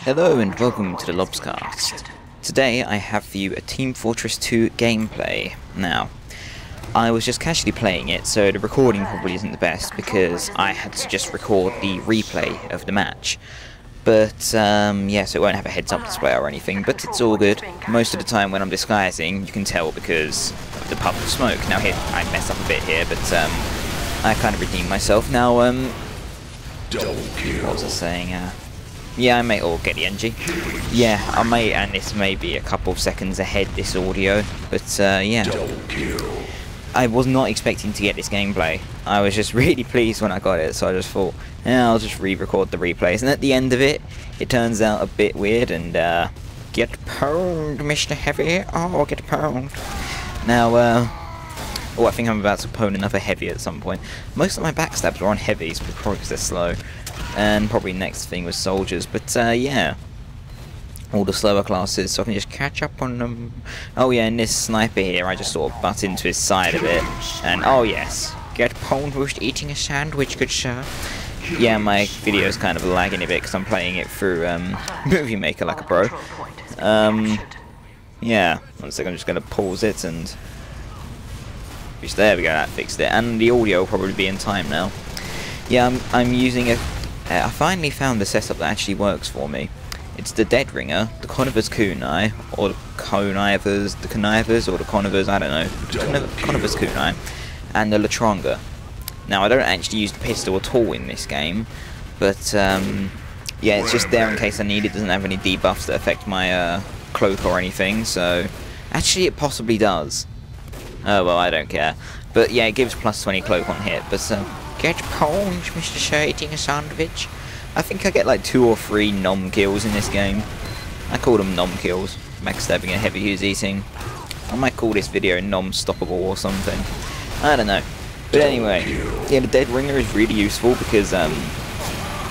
Hello and welcome to the LobsCast. Today I have for you a Team Fortress 2 gameplay. Now, I was just casually playing it, so the recording probably isn't the best because I had to just record the replay of the match. But, yeah, so it won't have a heads-up display or anything, but it's all good. Most of the time when I'm disguising, you can tell because of the puff of smoke. Now here, I messed up a bit here, but I kind of redeemed myself. Now, what was I saying? Yeah, I may get the NG. Yeah, I may, and this may be a couple of seconds ahead, this audio, but yeah. I was not expecting to get this gameplay. I was just really pleased when I got it, so I just thought, yeah, I'll just re-record the replays. And at the end of it, it turns out a bit weird, and get pwned, Mr. Heavy. Oh, get pwned. Now, oh, I think I'm about to pwn another heavy at some point. Most of my backstabs are on heavies, but probably because they're slow. And probably next thing was soldiers, but yeah, all the slower classes, so I can just catch up on them. Oh yeah, and this sniper here, I just sort of butt into his side a bit, and oh yes, get pwned with eating a sandwich, good sir. Yeah, my video's kind of lagging a bit because I'm playing it through Movie Maker like a pro. Yeah, one second, I'm just going to pause it and... there we go, that fixed it, and the audio will probably be in time now. Yeah, I'm using a... I finally found the setup that actually works for me. It's the Dead Ringer, the Conivers Kunai, or the Connivers, or the Conivers, I don't know. Conivers Kunai, and the Latronga. Now, I don't actually use the pistol at all in this game, but yeah, it's just there in case I need it. It doesn't have any debuffs that affect my cloak or anything, so... Actually, it possibly does. Oh, well, I don't care. But yeah, it gives plus 20 cloak on hit, but get pwned, Mr. Sir, eating a sandwich. I think I get like 2 or 3 nom kills in this game. I call them nom kills. Backstabbing a heavy who's eating. I might call this video Nomstoppable or something. I don't know. But anyway, yeah, the Dead Ringer is really useful because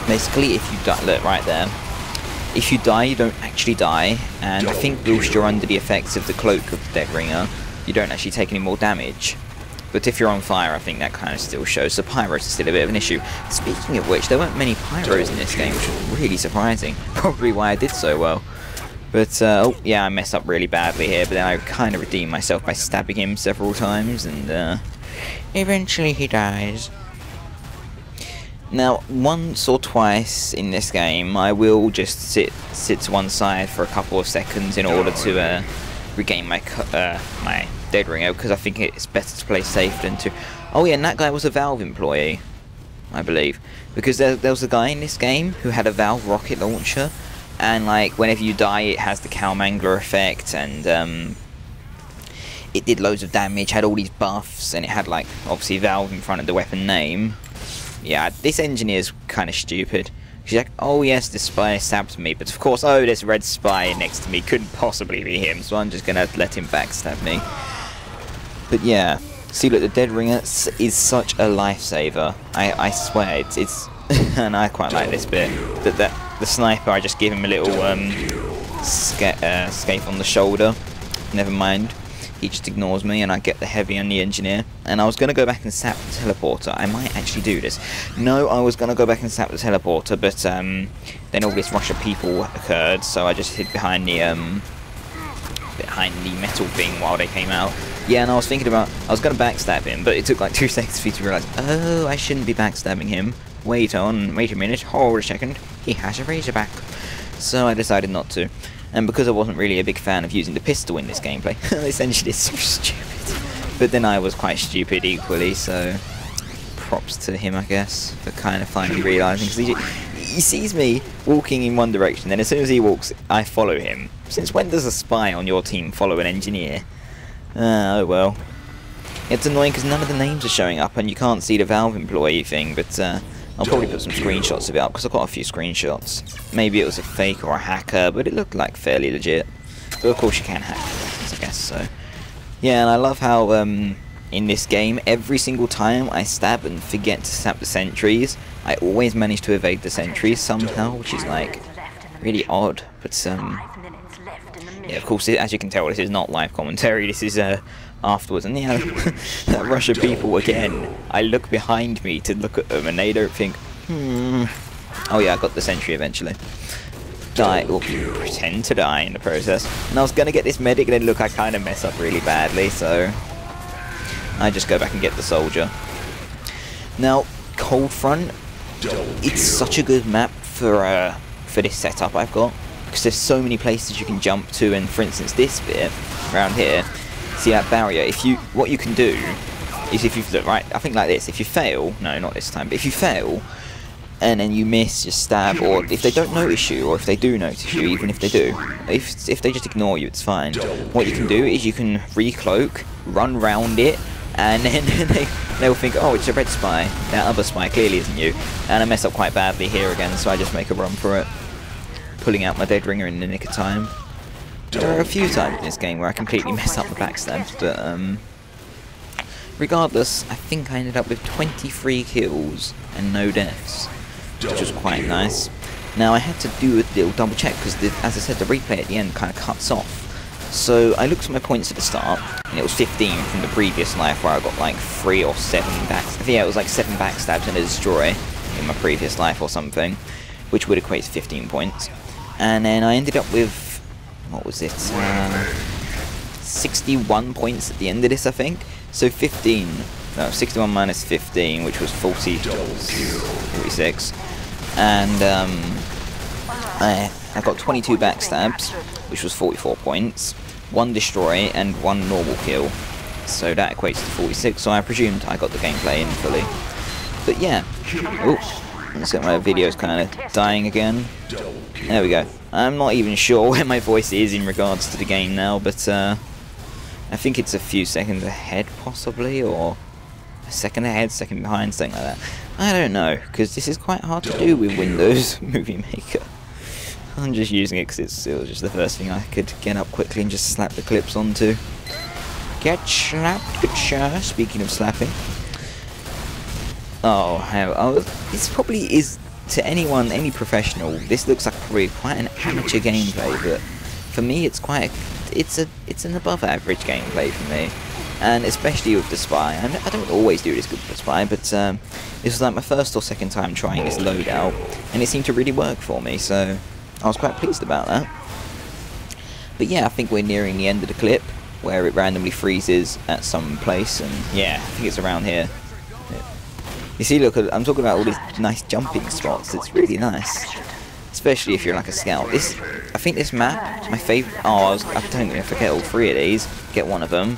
basically if you die, look right there. If you die, you don't actually die, and I think whilst you're under the effects of the cloak of the Dead Ringer, you don't actually take any more damage. But if you're on fire, I think that kind of still shows. So pyros is still a bit of an issue. Speaking of which, there weren't many pyros in this game, which was really surprising. Probably why I did so well. But, oh, yeah, I messed up really badly here, but then I kind of redeemed myself by stabbing him several times, and, eventually he dies. Now, once or twice in this game, I will just sit to one side for a couple of seconds in order to, regain my my Dead Ringer, because I think it's better to play safe than to... Oh yeah, and that guy was a Valve employee, I believe, because there was a guy in this game who had a Valve rocket launcher, and like whenever you die it has the Calmangler effect, and it did loads of damage, had all these buffs, and it had like obviously Valve in front of the weapon name. Yeah, this engineer's kind of stupid. She's like, oh yes, this spy stabbed me, but of course, oh, this red spy next to me couldn't possibly be him, so I'm just gonna let him backstab me. But yeah, see, look, the Dead Ringer is such a lifesaver. I swear, it's and I quite like this bit. That the sniper, I just give him a little scape on the shoulder. Never mind. He just ignores me, and I get the heavy on the engineer. And I was going to go back and sap the teleporter. I might actually do this. No, I was going to go back and sap the teleporter, but then all this rush of people occurred, so I just hid behind the metal thing while they came out. Yeah, and I was thinking about, I was going to backstab him, but it took like 2 seconds for me to realise, oh, I shouldn't be backstabbing him. Wait a minute, hold a second. He has a razorback. So I decided not to. And because I wasn't really a big fan of using the pistol in this gameplay, essentially it's so stupid. But then I was quite stupid equally, so props to him, I guess, for kind of finally realising. Because he sees me walking in one direction, then as soon as he walks, I follow him. Since when does a spy on your team follow an engineer? Oh well. It's annoying because none of the names are showing up, and you can't see the Valve employee thing, but I'll probably put some screenshots of it up, because I've got a few screenshots. Maybe it was a fake or a hacker, but it looked like fairly legit. But of course you can hack things, I guess, so... Yeah, and I love how, in this game, every single time I stab and forget to sap the sentries, I always manage to evade the sentries somehow, which is, like, really odd. But, yeah, of course, as you can tell, this is not live commentary, this is, afterwards, and yeah, that rush of people again. I look behind me to look at them, and they don't think, oh yeah, I got the sentry eventually. die, or pretend to die in the process. And I was going to get this medic, and then look, I kind of mess up really badly, so I just go back and get the soldier. Now, Coldfront, it's such a good map for this setup I've got, because there's so many places you can jump to, and for instance, this bit around here, see that barrier? What you can do is if you look right, I think like this. If you fail, no, not this time, but if you fail, and then you miss your stab, or if they don't notice you, or if they do notice you, even if they do, if they just ignore you, it's fine. What you can do is you can recloak, run round it, and then they'll think, oh, it's a red spy. That other spy clearly isn't you. And I mess up quite badly here again, so I just make a run for it, pulling out my dead ringer in the nick of time. There are a few times in this game where I completely mess up the backstabs, but regardless, I think I ended up with 23 kills and no deaths, which was quite nice. Now I had to do a little double check because, as I said, the replay at the end kind of cuts off. So I looked at my points at the start, and it was 15 from the previous life where I got like 3 or 7 backstabs. Yeah, it was like 7 backstabs and a destroy in my previous life or something, which would equate to 15 points. And then I ended up with, what was it, 61 points at the end of this, I think. So 61 minus 15, which was 46. And I got 22 backstabs, which was 44 points, 1 destroy, and 1 normal kill. So that equates to 46, so I presumed I got the gameplay in fully. But yeah. Oh, looks like my video's kind of dying again. There we go. I'm not even sure where my voice is in regards to the game now, but I think it's a few seconds ahead, possibly, or a second ahead, second behind, something like that. I don't know, because this is quite hard to do with Windows Movie Maker. I'm just using it because it was just the first thing I could get up quickly and just slap the clips onto. Get slapped, good sure. Speaking of slapping. Oh, this probably is, to anyone, any professional, this looks like probably quite an amateur gameplay, but for me it's quite it's an above average gameplay for me, and especially with the spy. I don't always do this good with the spy, but this was like my first or second time trying this loadout, and it seemed to really work for me, so I was quite pleased about that. But yeah, I think we're nearing the end of the clip, where it randomly freezes at some place, and yeah, I think it's around here. You see, look, I'm talking about all these nice jumping spots. It's really nice, especially if you're like a scout. I think this map is my favourite. Oh, I'm telling you, if I get all 3 of these, get one of them.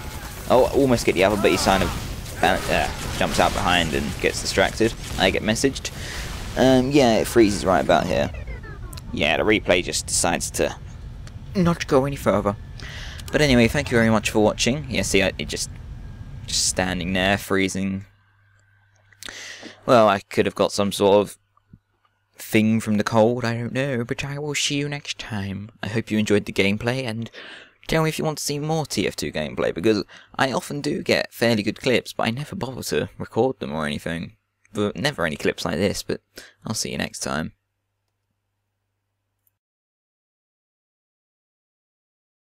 Oh, almost get the other, but he kind of jumps out behind and gets distracted. I get messaged. Yeah, it freezes right about here. Yeah, the replay just decides to not go any further. But anyway, thank you very much for watching. Yeah, see, it just standing there, freezing. Well, I could have got some sort of thing from the cold, I don't know, but I will see you next time. I hope you enjoyed the gameplay, and tell me if you want to see more TF2 gameplay, because I often do get fairly good clips, but I never bother to record them or anything. But never any clips like this, but I'll see you next time.